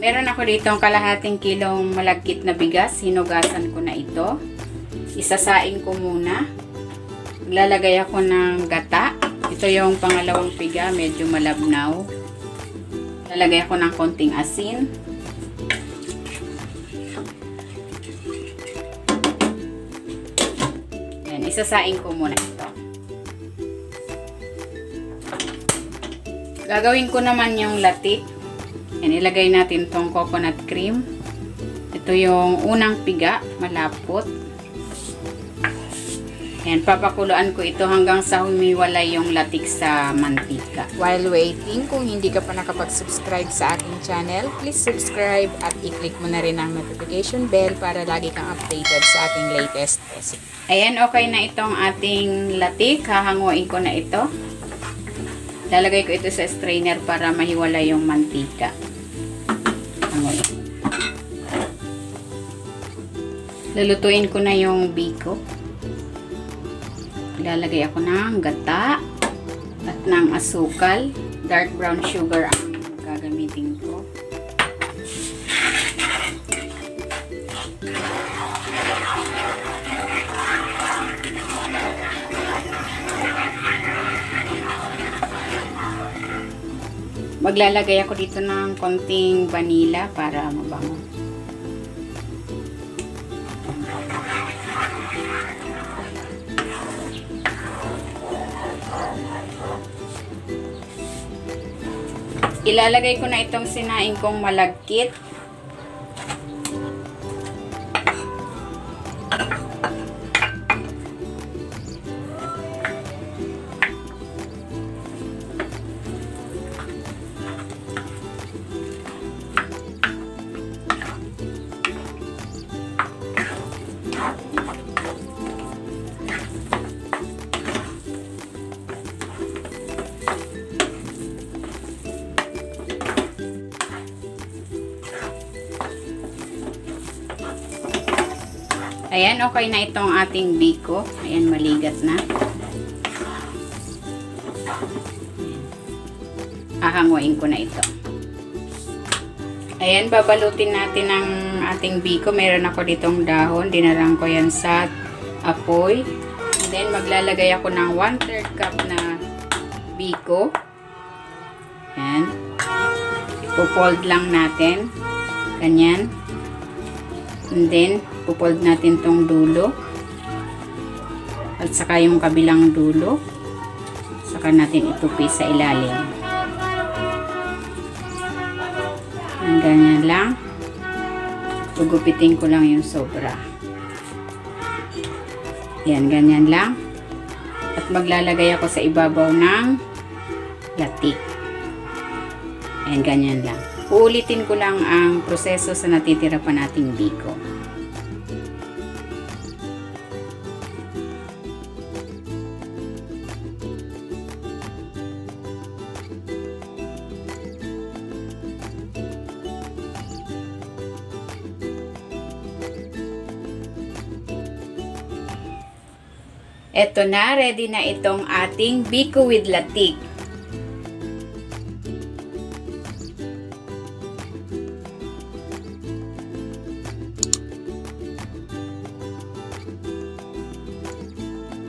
Meron ako dito ang kalahating kilong malagkit na bigas. Hinugasan ko na ito. Isasaing ko muna. Lalagay ako ng gata. Ito yung pangalawang piga, medyo malabnaw. Lalagay ako ng konting asin. Yan, isasaing ko muna ito. Gagawin ko naman yung latik. Yan, ilagay natin tong coconut cream. Ito yung unang piga, malapot. Yan, papakuluan ko ito hanggang sa humiwalay yung latik sa mantika. While waiting, kung hindi ka pa nakapag-subscribe sa aking channel, please subscribe at i-click mo na rin ang notification bell para lagi kang updated sa aking latest recipe. Ayan, okay na itong ating latik. Hahanguin ko na ito. Lalagay ko ito sa strainer para mahiwalay yung mantika. Lulutuin ko na yung biko. Lalagay ako ng gata at ng asukal. Dark brown sugar ang gagamitin ko. Maglalagay ako dito ng konting vanilla para mabango. Ilalagay ko na itong sinaing kong malagkit. Ayan, okay na itong ating biko. Ayan, maligat na. Hahanguin ko na ito. Ayan, babalutin natin ang ating biko. Meron ako ditong dahon. Dinarang ko yan sa apoy. And then, maglalagay ako ng 1/3 cup na biko. Ayan. Ipo-fold lang natin. Ganyan. And then, pupold natin tong dulo. At saka yung kabilang dulo. Saka natin itupi sa ilalim. And ganyan lang. Gugupitin ko lang yung sobra. Yan, ganyan lang. At maglalagay ako sa ibabaw ng latik. Ayan, ganyan lang. Uulitin ko lang ang proseso sa natitira pa nating biko. Eto na, ready na itong ating biko with latik.